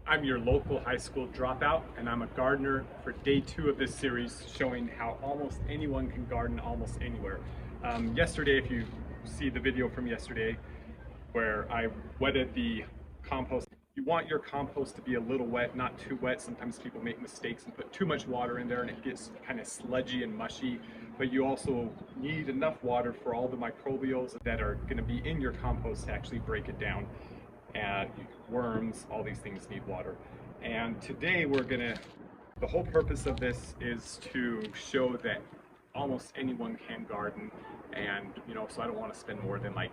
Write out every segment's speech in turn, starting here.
I'm your local high school dropout, and I'm a gardener for day 2 of this series showing how almost anyone can garden almost anywhere. Yesterday, if you see the video from yesterday where I wetted the compost, you want your compost to be a little wet, not too wet. Sometimes people make mistakes and put too much water in there and it gets kind of sludgy and mushy, but you also need enough water for all the microbials that are going to be in your compost to actually break it down. And worms, all these things need water. And today the whole purpose of this is to show that almost anyone can garden. And so I don't want to spend more than like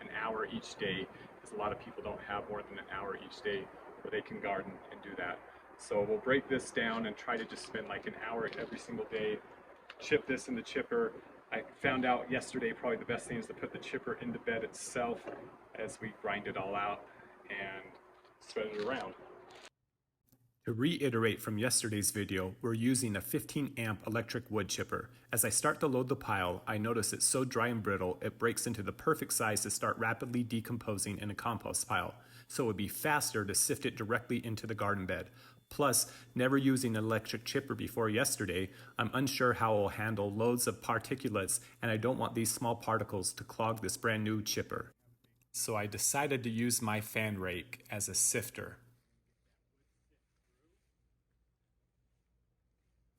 an hour each day, because a lot of people don't have more than an hour each day where they can garden and do that. So we'll break this down and try to just spend like an hour every single day, chip this in the chipper. I found out yesterday probably the best thing is to put the chipper in the bed itself as we grind it all out and spread it around. To reiterate from yesterday's video, we're using a 15 amp electric wood chipper. As I start to load the pile, I notice it's so dry and brittle, it breaks into the perfect size to start rapidly decomposing in a compost pile. So it would be faster to sift it directly into the garden bed. Plus, never using an electric chipper before yesterday, I'm unsure how it will handle loads of particulates, and I don't want these small particles to clog this brand new chipper. So I decided to use my fan rake as a sifter.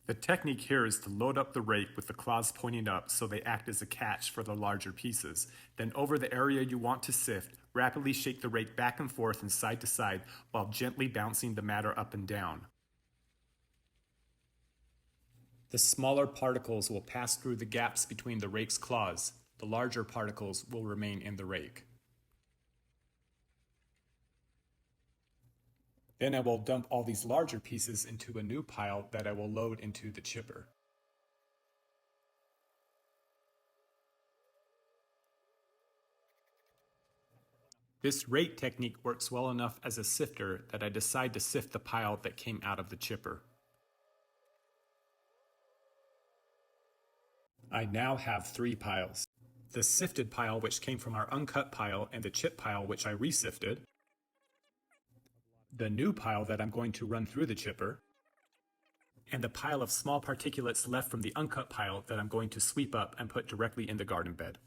The technique here is to load up the rake with the claws pointing up so they act as a catch for the larger pieces. Then over the area you want to sift, rapidly shake the rake back and forth and side to side while gently bouncing the matter up and down. The smaller particles will pass through the gaps between the rake's claws. The larger particles will remain in the rake. Then I will dump all these larger pieces into a new pile that I will load into the chipper. This rake technique works well enough as a sifter that I decide to sift the pile that came out of the chipper. I now have 3 piles. The sifted pile, which came from our uncut pile, and the chip pile, which I resifted. The new pile that I'm going to run through the chipper, and the pile of small particulates left from the uncut pile that I'm going to sweep up and put directly in the garden bed.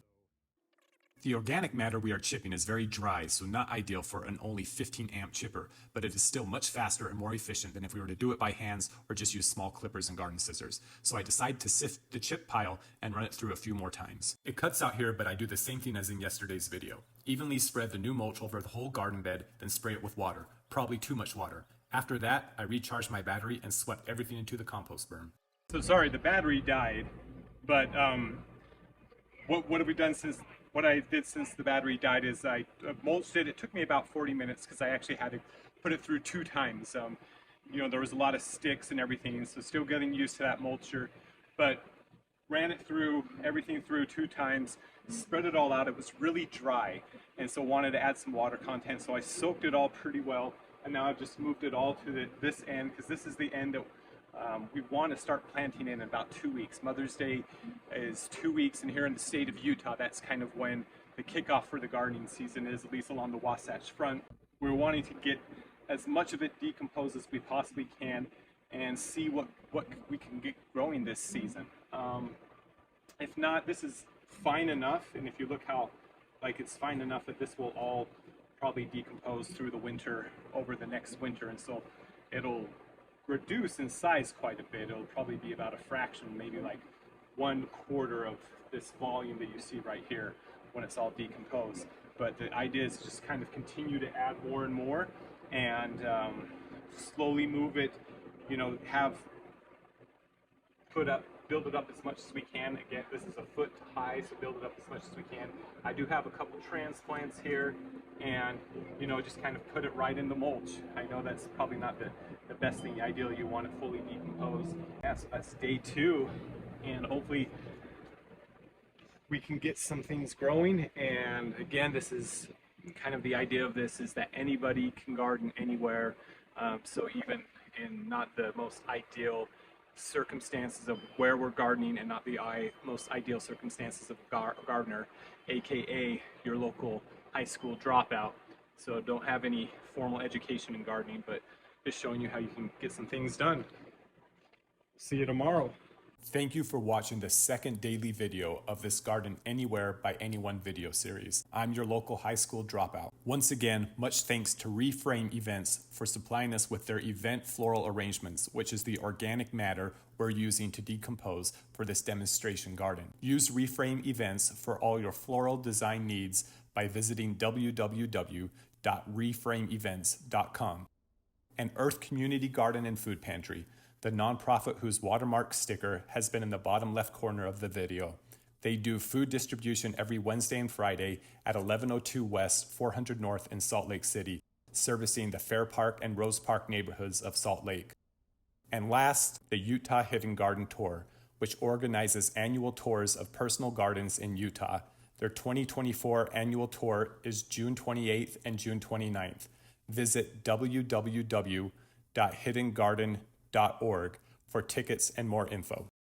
The organic matter we are chipping is very dry, so not ideal for an only 15 amp chipper, but it is still much faster and more efficient than if we were to do it by hands or just use small clippers and garden scissors. So I decide to sift the chip pile and run it through a few more times. It cuts out here, but I do the same thing as in yesterday's video. Evenly spread the new mulch over the whole garden bed, then spray it with water. Probably too much water. After that, I recharged my battery and swept everything into the compost burn. So sorry, the battery died, but what have we done since? What I did since the battery died is I mulched it. It took me about 40 minutes because I actually had to put it through 2 times. There was a lot of sticks and everything, so still getting used to that mulcher, but ran it through, everything through 2 times, spread it all out. It was really dry, and so wanted to add some water content, so I soaked it all pretty well, and now I've just moved it all to this end, because this is the end that we want to start planting in about 2 weeks. Mother's Day is 2 weeks, and here in the state of Utah, that's kind of when the kickoff for the gardening season is, at least along the Wasatch Front. We're wanting to get as much of it decomposed as we possibly can and see what we can get growing this season. If not, this is fine enough, and if you look how, it's fine enough that this will all probably decompose through the winter, over the next winter, and so it'll reduce in size quite a bit. It'll probably be about a fraction, maybe like 1/4 of this volume that you see right here when it's all decomposed. But the idea is just kind of continue to add more and more, and slowly move it, build it up as much as we can. Again, this is a foot high, so build it up as much as we can. I do have a couple transplants here, and just kind of put it right in the mulch. I know that's probably not the best thing. Ideally, you want it fully decomposed. That's day 2, and hopefully we can get some things growing. And again, this is kind of the idea of this, is that anybody can garden anywhere. So even in not the most ideal circumstances of where we're gardening, and not the most ideal circumstances of a gardener, aka your local high school dropout, So don't have any formal education in gardening, but just showing you how you can get some things done. See you tomorrow. Thank you for watching the second daily video of this Garden Anywhere by Anyone video series. I'm your local high school dropout. Once again, much thanks to Reframe Events for supplying us with their event floral arrangements, which is the organic matter we're using to decompose for this demonstration garden. Use Reframe Events for all your floral design needs by visiting www.reframeevents.com. And Earth Community Garden and Food Pantry, the nonprofit whose watermark sticker has been in the bottom left corner of the video. They do food distribution every Wednesday and Friday at 1102 West, 400 North in Salt Lake City, servicing the Fair Park and Rose Park neighborhoods of Salt Lake. And last, the Utah Hidden Garden Tour, which organizes annual tours of personal gardens in Utah. Their 2024 annual tour is June 28th and June 29th. Visit www.hiddengarden.org for tickets and more info.